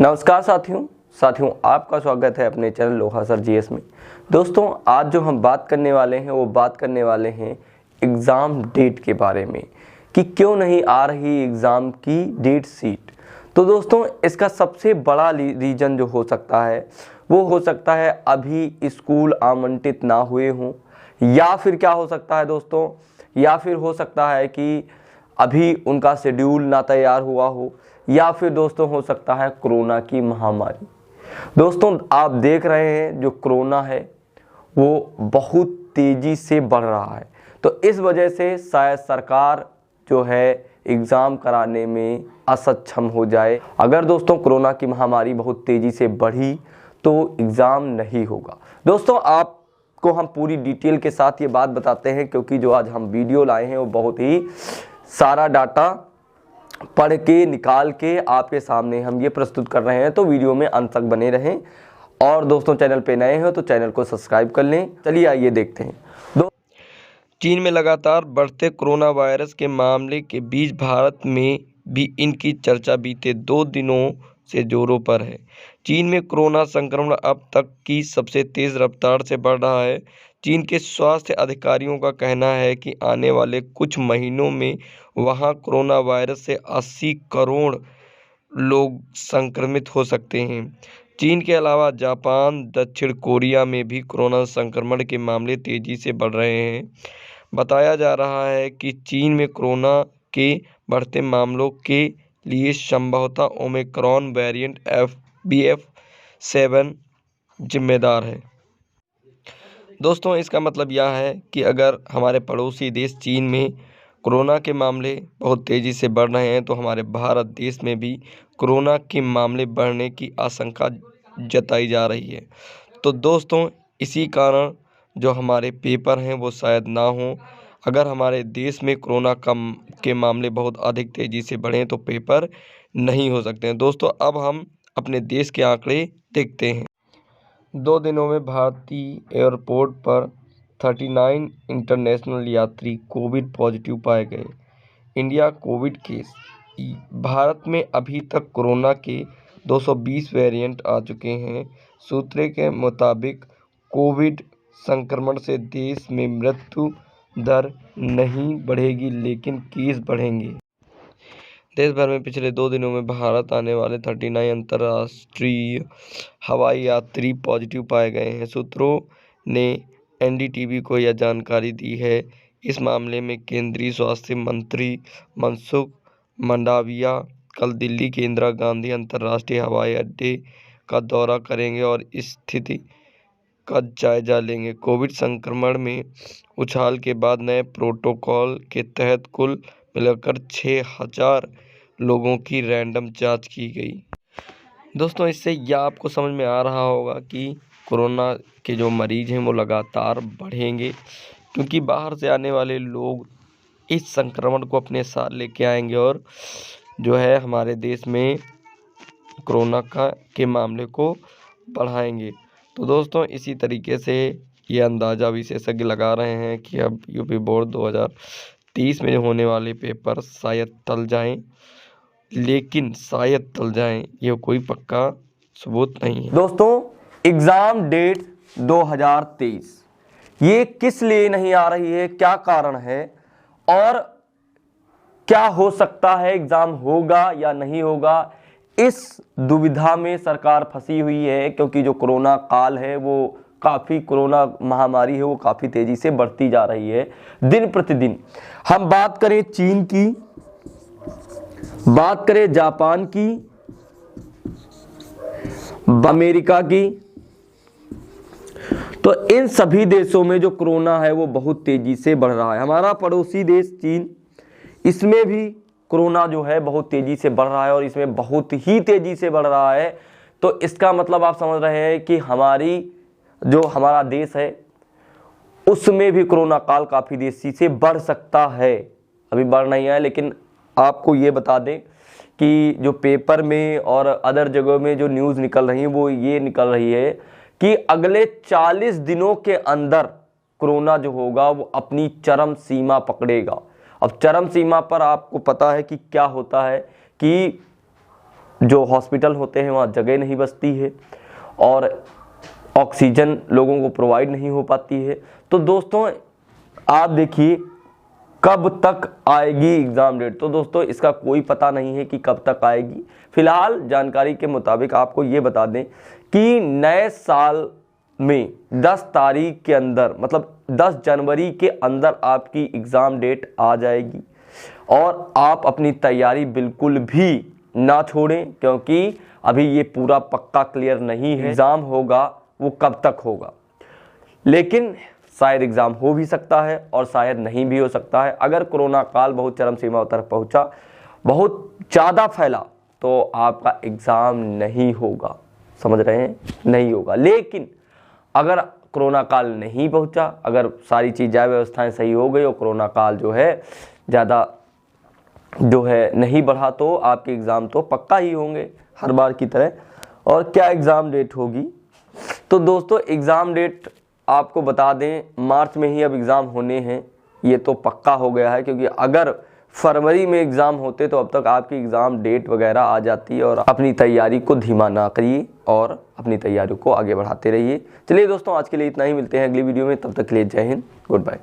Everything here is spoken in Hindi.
नमस्कार साथियों आपका स्वागत है अपने चैनल लोहा सर जीएस में। दोस्तों आज जो हम बात करने वाले हैं वो बात करने वाले हैं एग्ज़ाम डेट के बारे में कि क्यों नहीं आ रही एग्ज़ाम की डेट शीट। तो दोस्तों इसका सबसे बड़ा रीज़न जो हो सकता है वो हो सकता है अभी स्कूल आवंटित ना हुए हों, या फिर क्या हो सकता है दोस्तों, या फिर हो सकता है कि अभी उनका शेड्यूल ना तैयार हुआ हो, या फिर दोस्तों हो सकता है कोरोना की महामारी। दोस्तों आप देख रहे हैं जो कोरोना है वो बहुत तेज़ी से बढ़ रहा है, तो इस वजह से शायद सरकार जो है एग्ज़ाम कराने में असक्षम हो जाए। अगर दोस्तों कोरोना की महामारी बहुत तेज़ी से बढ़ी तो एग्ज़ाम नहीं होगा। दोस्तों आपको हम पूरी डिटेल के साथ ये बात बताते हैं, क्योंकि जो आज हम वीडियो लाए हैं वो बहुत ही सारा डाटा पढ़ के निकाल के आपके सामने हम ये प्रस्तुत कर रहे हैं, तो वीडियो में अंत तक बने रहें। और दोस्तों चैनल पे नए हो तो चैनल को सब्सक्राइब कर लें। चलिए आइए देखते हैं। चीन में लगातार बढ़ते कोरोना वायरस के मामले के बीच भारत में भी इनकी चर्चा बीते 2 दिनों से जोरों पर है। चीन में कोरोना संक्रमण अब तक की सबसे तेज़ रफ्तार से बढ़ रहा है। चीन के स्वास्थ्य अधिकारियों का कहना है कि आने वाले कुछ महीनों में वहां कोरोना वायरस से 80 करोड़ लोग संक्रमित हो सकते हैं। चीन के अलावा जापान, दक्षिण कोरिया में भी कोरोना संक्रमण के मामले तेज़ी से बढ़ रहे हैं। बताया जा रहा है कि चीन में कोरोना के बढ़ते मामलों के लिए संभवतः ओमिक्रॉन वेरिएंट BF.7 जिम्मेदार है। दोस्तों इसका मतलब यह है कि अगर हमारे पड़ोसी देश चीन में कोरोना के मामले बहुत तेज़ी से बढ़ रहे हैं तो हमारे भारत देश में भी कोरोना के मामले बढ़ने की आशंका जताई जा रही है। तो दोस्तों इसी कारण जो हमारे पेपर हैं वो शायद ना हों। अगर हमारे देश में कोरोना के मामले बहुत अधिक तेज़ी से बढ़ें तो पेपर नहीं हो सकते हैं। दोस्तों अब हम अपने देश के आंकड़े देखते हैं। 2 दिनों में भारतीय एयरपोर्ट पर 39 इंटरनेशनल यात्री कोविड पॉजिटिव पाए गए। India Covid case. भारत में अभी तक कोरोना के 220 वेरिएंट आ चुके हैं। सूत्रों के मुताबिक कोविड संक्रमण से देश में मृत्यु दर नहीं बढ़ेगी लेकिन केस बढ़ेंगे। देश भर में पिछले 2 दिनों में भारत आने वाले 39 अंतर्राष्ट्रीय हवाई यात्री पॉजिटिव पाए गए हैं। सूत्रों ने NDTV को यह जानकारी दी है। इस मामले में केंद्रीय स्वास्थ्य मंत्री मनसुख मंडाविया कल दिल्ली के इंदिरा गांधी अंतर्राष्ट्रीय हवाई अड्डे का दौरा करेंगे और स्थिति का जायजा लेंगे। कोविड संक्रमण में उछाल के बाद नए प्रोटोकॉल के तहत कुल मिलाकर 6000 लोगों की रैंडम जांच की गई। दोस्तों इससे यह आपको समझ में आ रहा होगा कि कोरोना के जो मरीज हैं वो लगातार बढ़ेंगे, क्योंकि बाहर से आने वाले लोग इस संक्रमण को अपने साथ लेके आएंगे और जो है हमारे देश में कोरोना के मामले को बढ़ाएंगे। तो दोस्तों इसी तरीके से ये अंदाज़ा विशेषज्ञ लगा रहे हैं कि अब यूपी बोर्ड 2030 में होने वाले पेपर शायद टल जाएं, लेकिन शायद टल जाएं, ये कोई पक्का सबूत नहीं है। दोस्तों एग्ज़ाम डेट 2023 ये किस लिए नहीं आ रही है, क्या कारण है और क्या हो सकता है, एग्ज़ाम होगा या नहीं होगा, इस दुविधा में सरकार फंसी हुई है। क्योंकि जो कोरोना काल है वो काफ़ी, कोरोना महामारी है वो काफ़ी तेज़ी से बढ़ती जा रही है दिन प्रतिदिन। हम बात करें चीन की, बात करें जापान की, अमेरिका की, तो इन सभी देशों में जो कोरोना है वो बहुत तेज़ी से बढ़ रहा है। हमारा पड़ोसी देश चीन, इसमें भी कोरोना जो है बहुत तेज़ी से बढ़ रहा है और इसमें बहुत ही तेज़ी से बढ़ रहा है। तो इसका मतलब आप समझ रहे हैं कि हमारा देश है उसमें भी कोरोना काल काफ़ी तेज़ी से बढ़ सकता है। अभी बढ़ नहीं है, लेकिन आपको ये बता दें कि जो पेपर में और अदर जगहों में जो न्यूज़ निकल रही है वो ये निकल रही है कि अगले 40 दिनों के अंदर कोरोना जो होगा वो अपनी चरम सीमा पकड़ेगा। अब चरम सीमा पर आपको पता है कि क्या होता है कि जो हॉस्पिटल होते हैं वहाँ जगह नहीं बचती है और ऑक्सीजन लोगों को प्रोवाइड नहीं हो पाती है। तो दोस्तों आप देखिए कब तक आएगी एग्ज़ाम डेट। तो दोस्तों इसका कोई पता नहीं है कि कब तक आएगी। फिलहाल जानकारी के मुताबिक आपको ये बता दें कि नए साल में 10 तारीख के अंदर, मतलब 10 जनवरी के अंदर आपकी एग्ज़ाम डेट आ जाएगी। और आप अपनी तैयारी बिल्कुल भी ना छोड़ें, क्योंकि अभी ये पूरा पक्का क्लियर नहीं है एग्ज़ाम होगा वो कब तक होगा। लेकिन शायद एग्ज़ाम हो भी सकता है और शायद नहीं भी हो सकता है। अगर कोरोना काल बहुत चरम सीमा तक पहुंचा, बहुत ज़्यादा फैला, तो आपका एग्ज़ाम नहीं होगा। समझ रहे हैं, नहीं होगा। लेकिन अगर कोरोना काल नहीं पहुंचा, अगर सारी चीज़ें व्यवस्थाएं सही हो गई और कोरोना काल जो है ज़्यादा जो है नहीं बढ़ा, तो आपके एग्ज़ाम तो पक्का ही होंगे हर बार की तरह। और क्या एग्ज़ाम डेट होगी? तो दोस्तों एग्ज़ाम डेट आपको बता दें, मार्च में ही अब एग्ज़ाम होने हैं, ये तो पक्का हो गया है। क्योंकि अगर फरवरी में एग्ज़ाम होते तो अब तक आपकी एग्ज़ाम डेट वगैरह आ जाती है। और अपनी तैयारी को धीमा ना करिए और अपनी तैयारी को आगे बढ़ाते रहिए। चलिए दोस्तों आज के लिए इतना ही, मिलते हैं अगली वीडियो में, तब तक के लिए जय हिंद, गुड बाय।